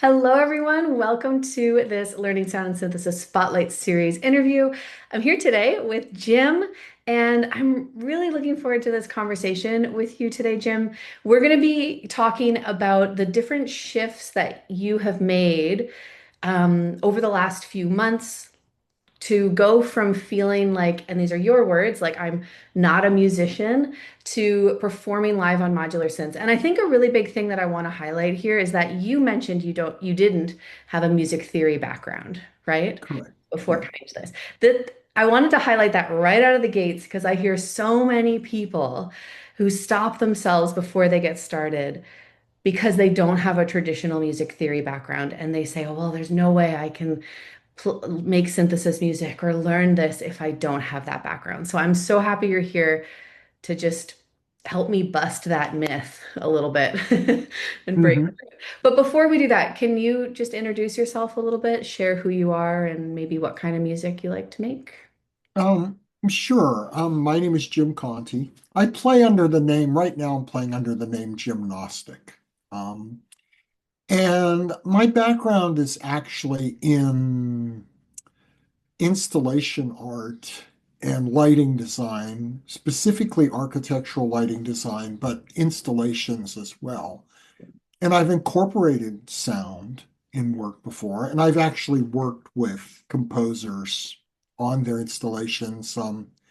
Hello, everyone. Welcome to this Learning Sound and Synthesis Spotlight Series interview. I'm here today with Jim, and I'm really looking forward to this conversation with you today, Jim. We're going to be talking about the different shifts that you have made over the last few months to go from feeling like, and these are your words, like I'm not a musician, to performing live on modular synths. And I think a really big thing that I want to highlight here is that you mentioned you didn't have a music theory background, right? Correct. Before Yeah. coming to this. That I wanted to highlight that right out of the gates because I hear so many people who stop themselves before they get started because they don't have a traditional music theory background and they say, oh, well, there's no way I can make synthesis music or learn this if I don't have that background. So I'm so happy you're here to just help me bust that myth a little bit and break hmm it. But before we do that, can you just introduce yourself a little bit, share who you are and maybe what kind of music you like to make? Um, sure. My name is Jim Conti. I play under the name, right now I'm playing under the name Gymnostic. Um, and my background is actually in installation art and lighting design, specifically architectural lighting design, but installations as well. And I've incorporated sound in work before, and I've actually worked with composers on their installations.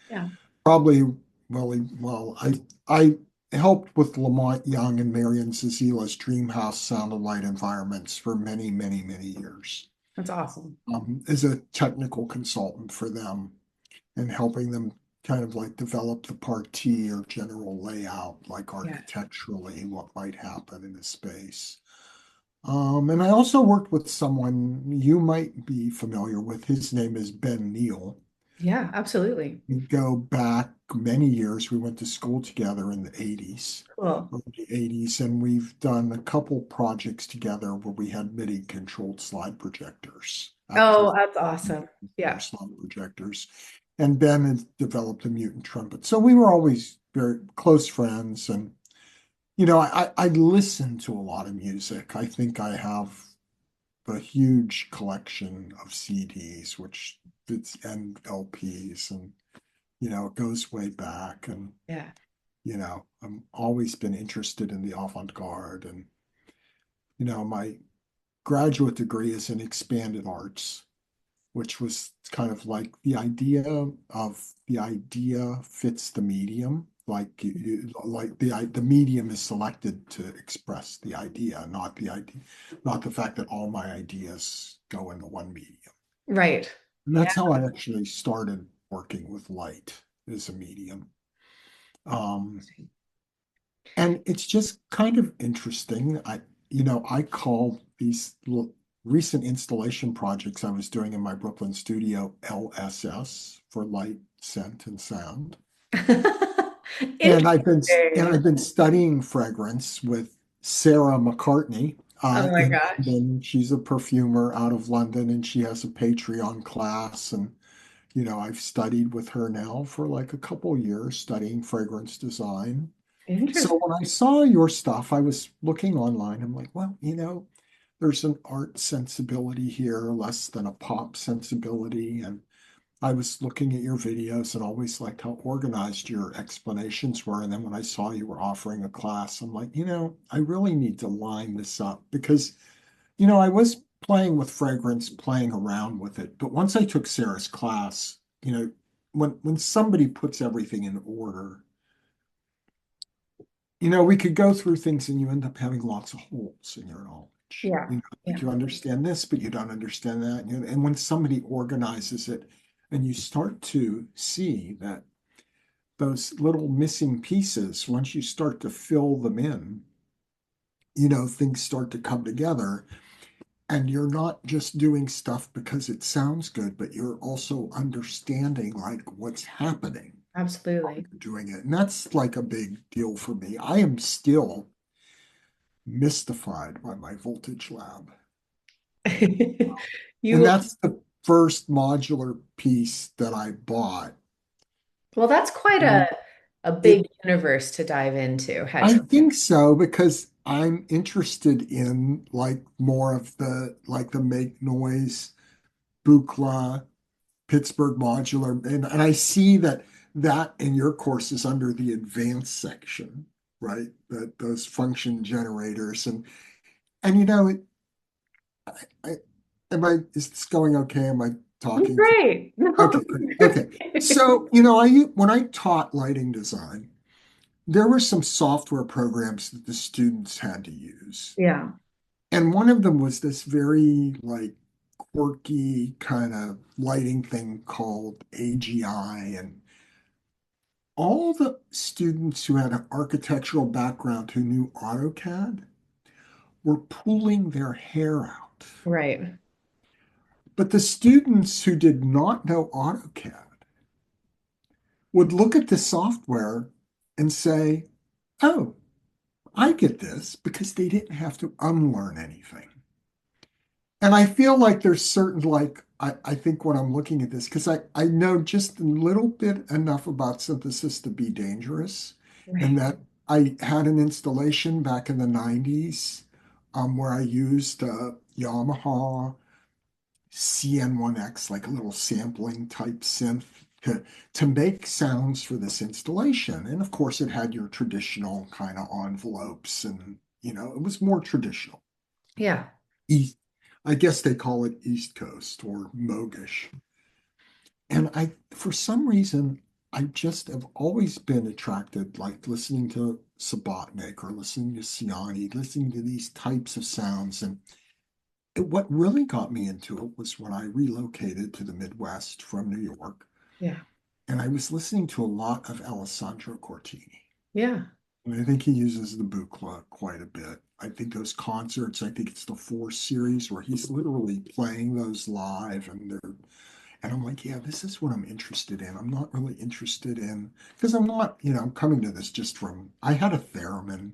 Yeah. Probably, I helped with Lamont Young and Marion Zazila's Dreamhouse sound and light environments for many, many, many years That's awesome. as a technical consultant for them and helping them kind of like develop the partie or general layout, like Yeah. architecturally, what might happen in a space. And I also worked with someone you might be familiar with. His name is Ben Neal. Yeah, absolutely. We go back many years. We went to school together in the 80s, Cool. early 80s, and we've done a couple projects together where we had MIDI controlled slide projectors, actual Oh, that's awesome. Yeah. slide projectors. And Ben had developed a mutant trumpet. So we were always very close friends. And I listen to a lot of music. I think I have a huge collection of CDs, which it's and LPs, and it goes way back. And Yeah. I've always been interested in the avant-garde, and my graduate degree is in expanded arts, which was kind of like the idea fits the medium. Like like the medium is selected to express the idea, not the fact that all my ideas go into one medium. Right. And Yeah. that's how I actually started working with light as a medium. Um, and it's just kind of interesting. I call these recent installation projects I was doing in my Brooklyn studio LSS for light, scent, and sound. And Interesting. I've been studying fragrance with Sarah McCartney Oh my in gosh. London. She's a perfumer out of London, and she has a Patreon class. And I've studied with her now for like a couple years, studying fragrance design. So Interesting. when I saw your stuff, I was looking online. I'm like, well, there's an art sensibility here, less than a pop sensibility. And I was looking at your videos and always liked how organized your explanations were. And then when I saw you were offering a class, I'm like, I really need to line this up because, I was playing with fragrance, playing around with it. But once I took Sarah's class, when somebody puts everything in order, we could go through things and you end up having lots of holes in your knowledge. Yeah. Like Yeah. you understand this, but you don't understand that. And when somebody organizes it and you start to see that those little missing pieces, once you start to fill them in, things start to come together. And you're not just doing stuff because it sounds good, but you're also understanding like what's happening while Absolutely. you're doing it. And that's like a big deal for me. I am still mystified by my voltage lab. And You, that's the first modular piece that I bought. well, that's quite And a big it, universe to dive into, I hasn't it? think so because I'm interested in like more of the like the make noise, Buchla, Pittsburgh modular, and I see that that in your course is under the advanced section, right? That those function generators and I, is this going okay? Am I talking to? Great. No. Okay, great. Okay. So, when I taught lighting design, there were some software programs that the students had to use. Yeah, And one of them was this very like quirky kind of lighting thing called AGI. And all the students who had an architectural background who knew AutoCAD were pulling their hair out. right. But the students who did not know AutoCAD would look at the software and say, oh, I get this because they didn't have to unlearn anything. And I feel like there's certain, like, I think when I'm looking at this, because I know just a little bit enough about synthesis to be dangerous, and Right. that I had an installation back in the 90s where I used Yamaha CN1X, like a little sampling type synth to make sounds for this installation. And of course, it had your traditional kind of envelopes and, it was more traditional. Yeah. East, I guess they call it East Coast or Mogish. And for some reason, I just have always been attracted, like listening to Subotnick or listening to Siani, listening to these types of sounds. And what really got me into it was when I relocated to the Midwest from New York, Yeah. and I was listening to a lot of Alessandro Cortini. Yeah. And I think he uses the Buchla quite a bit. I think those concerts, I think it's the Four series where he's literally playing those live and I'm like, yeah, this is what I'm interested in. I'm not really interested in because I'm not, I'm coming to this just from I had a theremin,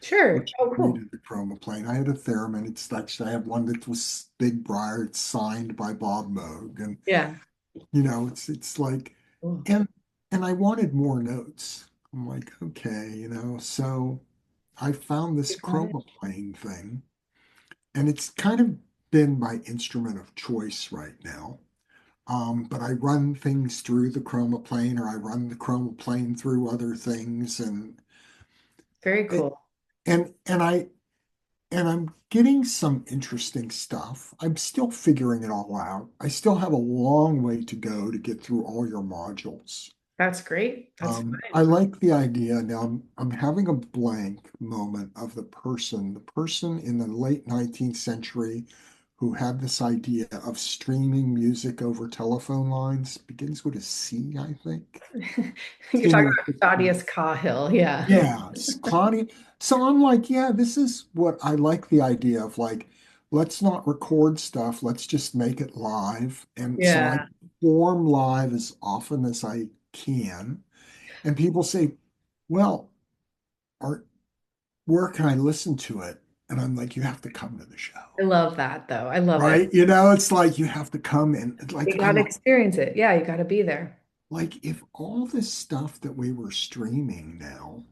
Sure. which Oh, cool. needed the chroma plane. I had a theremin. It's actually I have one that was Big Briar. It's signed by Bob Moog. And Yeah. it's like Cool. and and I wanted more notes. I'm like, okay, so I found this You got it. chroma plane thing, and it's kind of been my instrument of choice right now. But I run things through the chroma plane, or I run the chroma plane through other things, and Very it, cool. and I'm getting some interesting stuff. I'm still figuring it all out. I still have a long way to go to get through all your modules. That's great. That's I fine. like the idea. Now I'm having a blank moment of the person in the late 19th century who had this idea of streaming music over telephone lines. Begins with a C, I think. You're talking Continues with about C. Thaddeus Cahill. Yeah. Yeah, Claudia. So I'm like, yeah, this is what I like the idea of like, let's not record stuff, let's just make it live. And so I Yeah. perform live as often as I can. And people say, well, Art, where can I listen to it? And I'm like, you have to come to the show, I love that though. I love it. right? It's like you have to come and like You got to experience it. Yeah, you got to be there. like if all this stuff that we were streaming now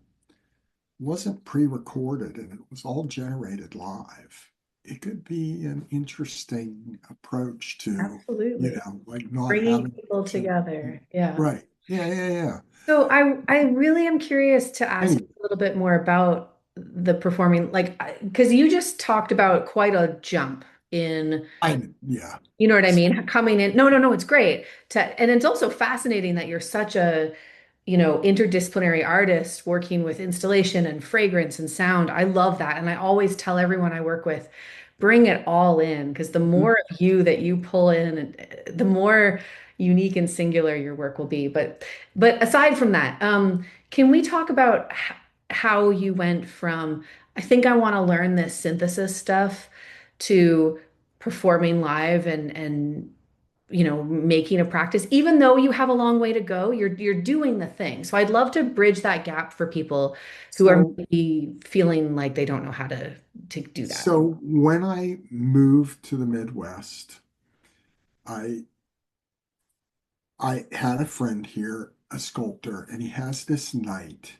wasn't pre-recorded and it was all generated live, it could be an interesting approach to, Absolutely. like not Bringing having people to, together. Yeah. right. Yeah, yeah, yeah. So I really am curious to ask Anyway, you a little bit more about the performing, like, because you just talked about quite a jump in, yeah. you know what I mean? Coming in. No, no, no, it's great. And it's also fascinating that you're such a, interdisciplinary artist working with installation and fragrance and sound. I love that. And I always tell everyone I work with, bring it all in, because the more of you that you pull in, the more unique and singular your work will be. But aside from that, can we talk about how you went from, I think I want to learn this synthesis stuff to performing live and making a practice, even though you have a long way to go, you're doing the thing. So I'd love to bridge that gap for people who are So maybe feeling like they don't know how to do that. So when I moved to the Midwest, I I had a friend here, a sculptor, and he has this night.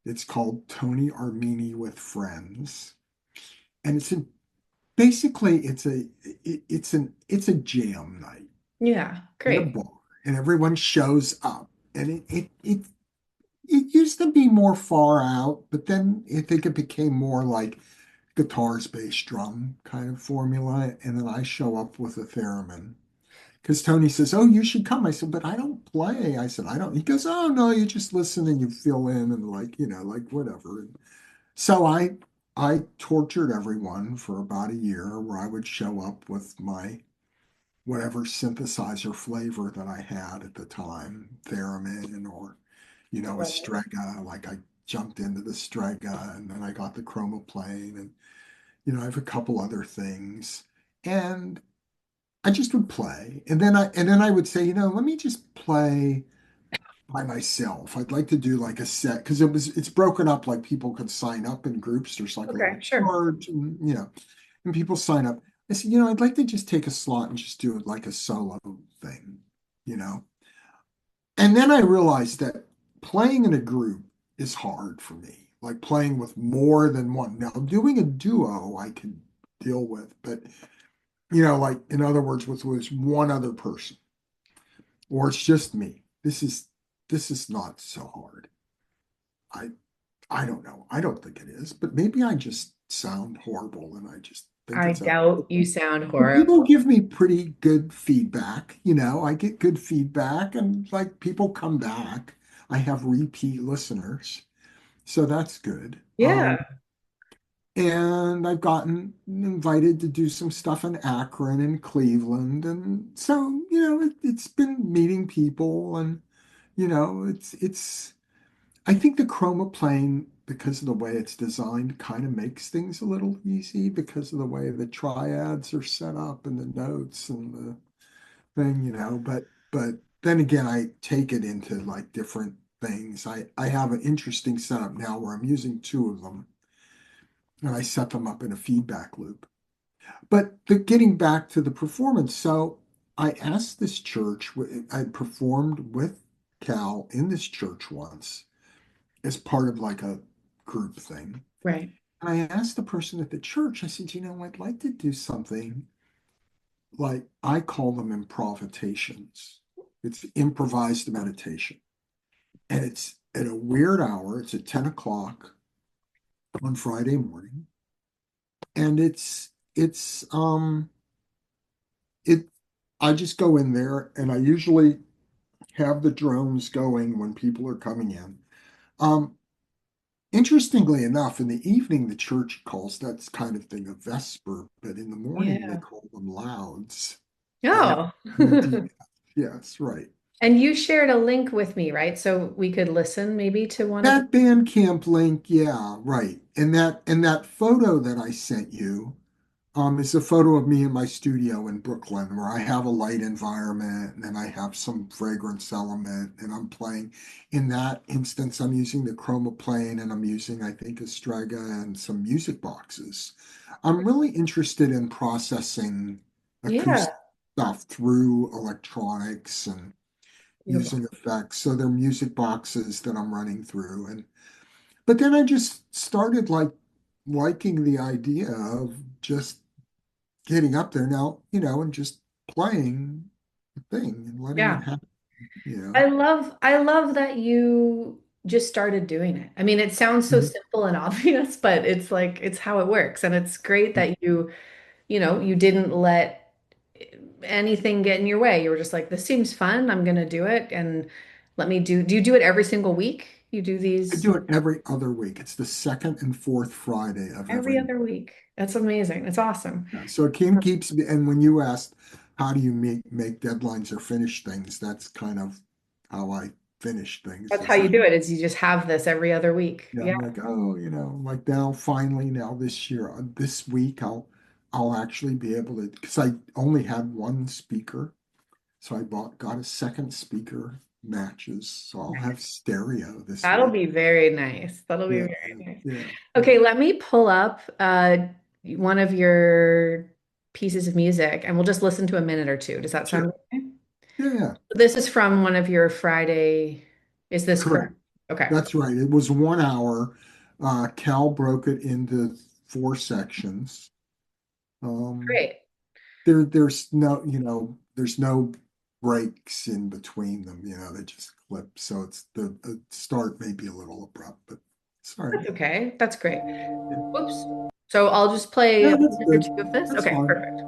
It's called Tony Armini with Friends, and basically it's a jam night Yeah, in a great. bar, and everyone shows up, and it used to be more far out, but then I think it became more like guitars, bass, drum kind of formula, and then I show up with a theremin. Because Tony says, "Oh, you should come." I said, "But I don't play." I said, "I don't." He goes, "Oh, no, you just listen and you fill in and like, like whatever." And so I tortured everyone for about a year where I would show up with my whatever synthesizer flavor that I had at the time, theremin or, a Love it. Strega. Like I jumped into the Strega and then I got the chromoplane and, I have a couple other things. And I just would play. And then I would say, let me just play by myself. I'd like to do like a set because it's broken up like people could sign up in groups. There's like a Okay, little sure. chart and people sign up. I said, I'd like to just take a slot and just do it like a solo thing, you know. And then I realized that playing in a group is hard for me. Like playing with more than one. Now, doing a duo I can deal with, but like in other words, with one other person, or it's just me. This is not so hard. I I don't know. I don't think it is, but maybe I just sound horrible and I just think I it's okay. doubt you sound But people horrible. give me pretty good feedback. I get good feedback and like people come back. I have repeat listeners, so that's good. Yeah. And I've gotten invited to do some stuff in Akron and Cleveland. And so, it's been meeting people and, I think the chroma plane, because of the way it's designed, kind of makes things a little easy because of the way the triads are set up and the notes and the thing, but then again, I take it into like different things. I have an interesting setup now where I'm using two of them and I set them up in a feedback loop. But getting back to the performance, so I asked this church, I performed with Cal in this church once as part of like a group thing. Right. And I asked the person at the church, I said, I'd like to do something like I call them improvisations. It's improvised meditation. And it's at a weird hour. It's at 10 o'clock on Friday morning. And it I just go in there and I usually have the drones going when people are coming in. Um, Interestingly enough, in the evening, the church calls that kind of thing a vesper, but in the morning, they Yeah. call them louds. L Oh. U D S. Yes, right. And you shared a link with me, right? So we could listen maybe to one of the. That Bandcamp link, yeah, right. And that photo that I sent you, is a photo of me in my studio in Brooklyn where I have a light environment and then I have some fragrance element and I'm playing. In that instance, I'm using the chroma plane and I'm using, I think, a Strega and some music boxes. I'm really interested in processing Yeah. acoustic stuff through electronics and Beautiful. using effects. So they're music boxes that I'm running through. But then I just started like liking the idea of just getting up there now, and just playing the thing and letting it Yeah. happen, you know. I love that you just started doing it. I mean, it sounds so Mhm. simple and obvious, but it's like it's how it works. And it's great that you didn't let anything get in your way. You were just like, this seems fun. I'm gonna do it. And do you do it every single week? You do I these do it every other week. It's the second and fourth Friday of every every other month. week. That's amazing. It's awesome. Yeah, so it keeps me, and when you asked how do you make deadlines or finish things, that's kind of how I finish things. That's how Is you that do it, is you just have this every other week. yeah, Yeah. I'm like, oh, like now finally now this year, this week I'll actually be able to because I only had one speaker. So I got a second speaker matches. So I'll have stereo this That'll week. be very nice. That'll be Yeah, very nice. yeah, yeah. Okay, let me pull up one of your pieces of music and we'll just listen to a minute or two. Does that sound Sure. okay? Yeah, yeah. This is from one of your Friday. Is this correct? Correct. Okay, That's right. It was 1 hour. Cal broke it into 4 sections. Um, great. there's no, there's no breaks in between them. They just clip. So it's the start may be a little abrupt, but sorry. That's okay. That's great. Yeah, Whoops. So I'll just play yeah, a that's minute or good. two of this. That's Okay, fine. perfect.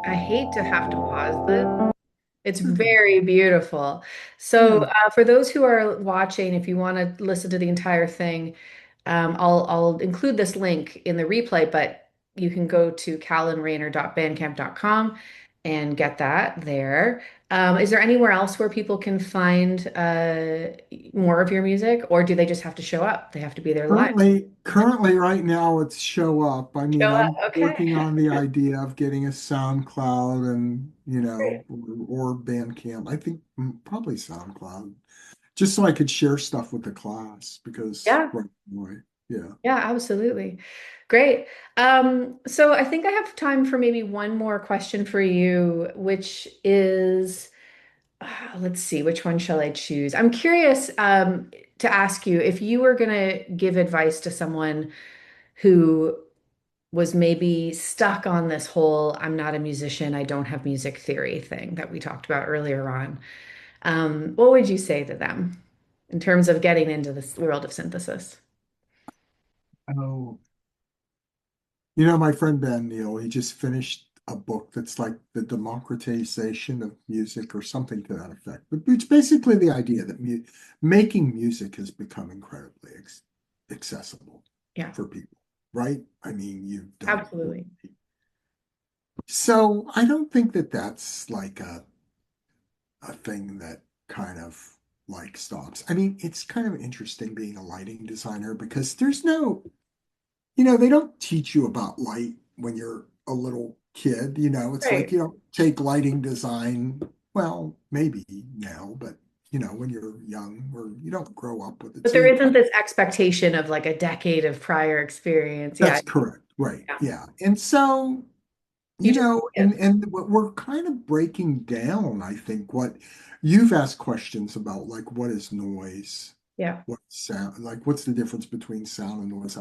I hate to have to pause this. It's Okay. very beautiful. So, Yeah. for those who are watching, if you want to listen to the entire thing, I'll include this link in the replay, but you can go to callandrainer.bandcamp.com and get that there. Is there anywhere else where people can find more of your music, or do they just have to show up? They have to be there live. Currently, right now, it's show up. I mean, Show up. I'm Okay. working on the idea of getting a SoundCloud and, Great. or Bandcamp. I think probably SoundCloud, just so I could share stuff with the class because, Yeah. right away, yeah. Yeah, absolutely. Great. So I think I have time for maybe one more question for you, which is, let's see, which one shall I choose? I'm curious, to ask you if you were going to give advice to someone who was maybe stuck on this whole I'm not a musician, I don't have music theory thing that we talked about earlier on. What would you say to them in terms of getting into this world of synthesis? Oh, my friend Ben Neal, he just finished a book that's like the democratization of music or something to that effect. But it's basically the idea that mu making music has become incredibly accessible Yeah, for people, right? I mean, you don't. absolutely. So I don't think that that's like a thing that kind of like stops. I mean, it's kind of interesting being a lighting designer because there's no, they don't teach you about light when you're a little kid. It's like Right. you don't take lighting design, well, maybe now, but when you're young or you don't grow up with it. But So there you, isn't this expectation of like a decade of prior experience. Yeah. that's correct. Right. Yeah. Yeah. And so, You just, yeah. and what we're kind of breaking down, I think, what you've asked questions about, like what is noise? Yeah. What sound, like what's the difference between sound and noise?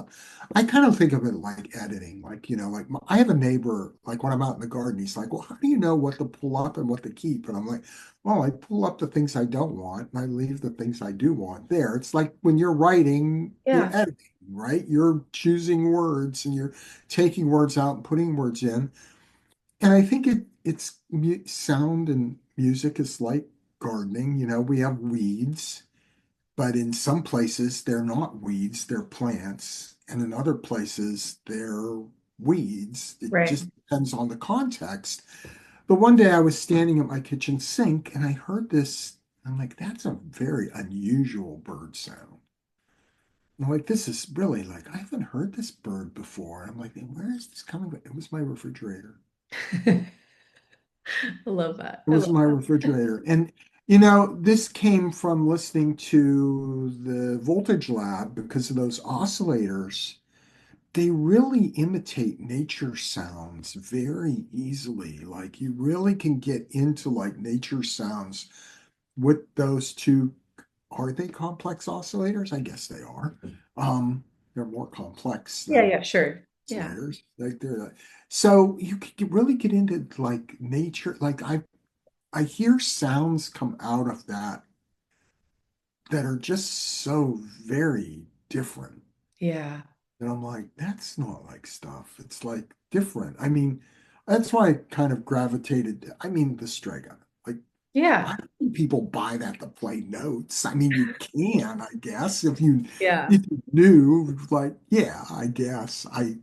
I kind of think of it like editing, like, like I have a neighbor, like when I'm out in the garden, he's like, well, how do you know what to pull up and what to keep? And I'm like, well, I pull up the things I don't want and I leave the things I do want there. It's like when you're writing, you're Yeah. editing, right? You're choosing words and you're taking words out and putting words in. And I think it's sound and music is like gardening. We have weeds, but in some places they're not weeds, they're plants. And in other places they're weeds. It Right. just depends on the context. But one day I was standing at my kitchen sink and I heard this. I'm like, that's a very unusual bird sound. I'm like, this is really like, I haven't heard this bird before. I'm like, where is this coming from? It was my refrigerator. I love that. It I was love my that. refrigerator. And, this came from listening to the Voltage Lab because of those oscillators. they really imitate nature sounds very easily. Like you really can get into like nature sounds with those two. Are they complex oscillators? I guess they are. They're more complex Yeah, than yeah, sure. Yeah. oscillators. Like they're so you can really get into like nature. Like I hear sounds come out of that are just so very different. Yeah. And I'm like, that's not like stuff. It's like different. I mean, that's why I kind of gravitated. I mean, the Strega. Like, why Yeah. do people buy that to play notes? I mean, you can, I guess, Yeah. if you knew, like, yeah, I guess I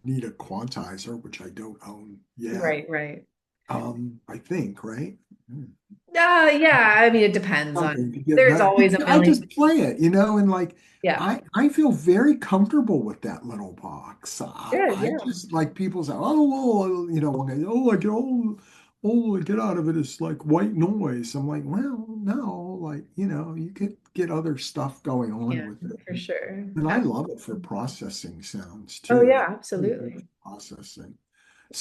need a quantizer, which I don't own yet. Right, right. I think, right? Hmm. Yeah, I mean, it depends on, Something to get there's that. always a I million. just play it, and like Yeah. I feel very comfortable with that little box. Good. I Yeah. just like people say, oh, well, when they, oh, I get all I get out of it is like white noise. I'm like, well, no, like you could get other stuff going on Yeah, with it, for sure. and I love it for Absolutely. processing sounds Oh, too. yeah, It's really good absolutely. for processing.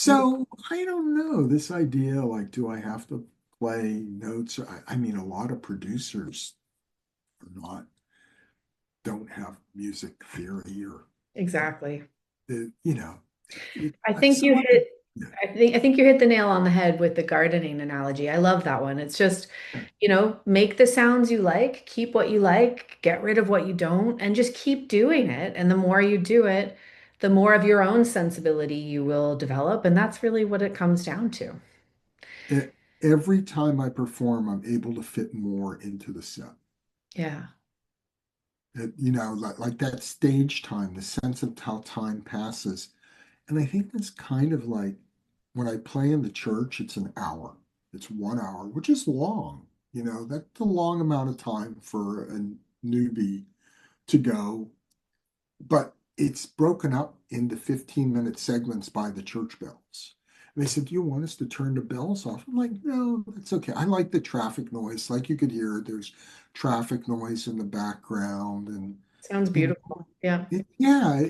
Beautiful. So I don't know this idea, like, do I have to play notes? I mean, a lot of producers are not, don't have music theory or, Exactly. the, you know, I think you so hit yeah, I think you hit the nail on the head with the gardening analogy. I love that one. It's just, make the sounds you like, keep what you like, get rid of what you don't, and just keep doing it. And the more you do it, the more of your own sensibility you will develop. And that's really what it comes down to. e- every time I perform, I'm able to fit more into the set. Yeah. Like that stage time, the sense of how time passes. And I think that's kind of like when I play in the church, it's an hour. It's 1 hour, which is long. That's a long amount of time for a newbie to go, but it's broken up into 15-minute segments by the church bells. And they said, do you want us to turn the bells off? I'm like, no, that's okay. I like the traffic noise. Like you could hear, there's traffic noise in the background. And, Sounds you know, beautiful. Yeah. yeah,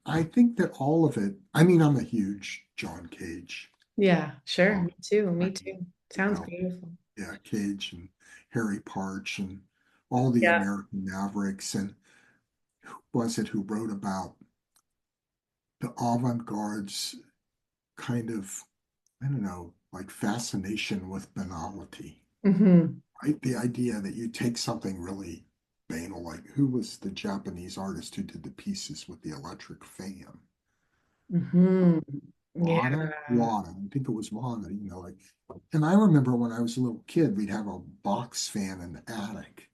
I think that all of it, I mean, I'm a huge John Cage. Yeah, sure. Um, Me too. I Me mean, too. you Sounds know, beautiful. yeah, Cage and Harry Parch and all the Yeah. American Mavericks. And who was it who wrote about the avant-garde's kind of, I don't know, like fascination with banality, Hmm. right? The idea that you take something really banal, like who was the Japanese artist who did the pieces with the electric fan? Hmm. Wada? Yeah. Wada. I think it was Wada, like, and I remember when I was a little kid, we'd have a box fan in the attic.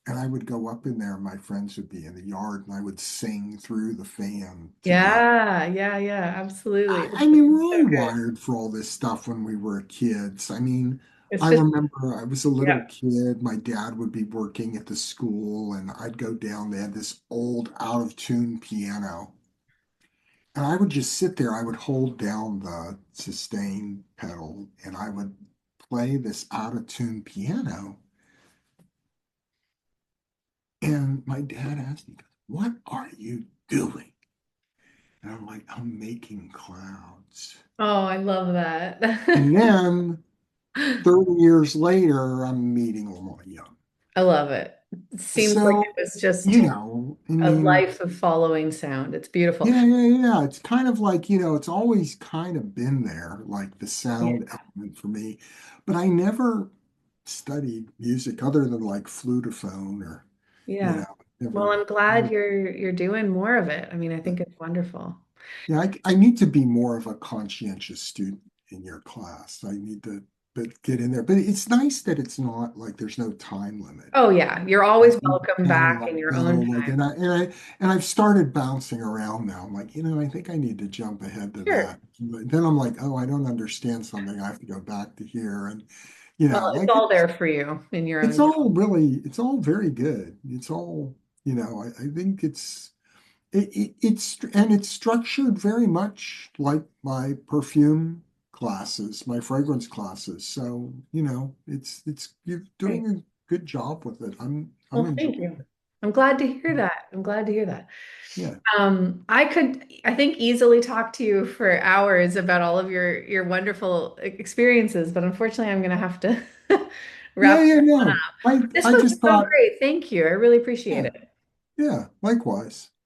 And I would go up in there, and my friends would be in the yard, and I would sing through the fan to get. Yeah. Yeah. Yeah. Absolutely. I mean, we're So all good. wired for all this stuff when we were kids. I mean, It's I just, remember I was a yeah. little kid. My dad would be working at the school, and I'd go down. They had this old out of tune piano. And I would just sit there. I would hold down the sustain pedal, and I would play this out of tune piano. And my dad asked me, what are you doing? And I'm like, I'm making clouds. Oh, I love And that. then 30 years later, I'm meeting Lamar Young. I love it. It seems like So, it was just I a mean, life of following sound. It's beautiful. yeah, yeah, yeah. It's kind of like, it's always kind of been there, like the Yeah. sound element for me. But I never studied music other than like flutophone or, Yeah. Well, never. I'm glad you're doing more of it. I mean, I think it's wonderful. Yeah, I need to be more of a conscientious student in your class. I need to get in there. But it's nice that it's not like there's no time limit. Oh yeah, you're I always can welcome kind of back in like your go own like, time. and I've started bouncing around now. I'm like, I think I need to jump ahead to Sure. that. But then I'm like, oh, I don't understand something. I have to go back to here, and Well, it's like all there for you in your it's own time. all really, it's all very good. It's all, I think it's structured very much like my perfume classes, my fragrance classes. So, it's you're Great. doing a good job with it. I'm Well, enjoying thank you. it. I'm glad to hear that. I'm glad to hear that. Yeah. I could, I think, easily talk to you for hours about all of your wonderful experiences, but unfortunately, I'm going to have to Yeah, wrap yeah, this one yeah. up. This I was just so thought, great. Thank you. I really appreciate yeah, it. yeah, likewise.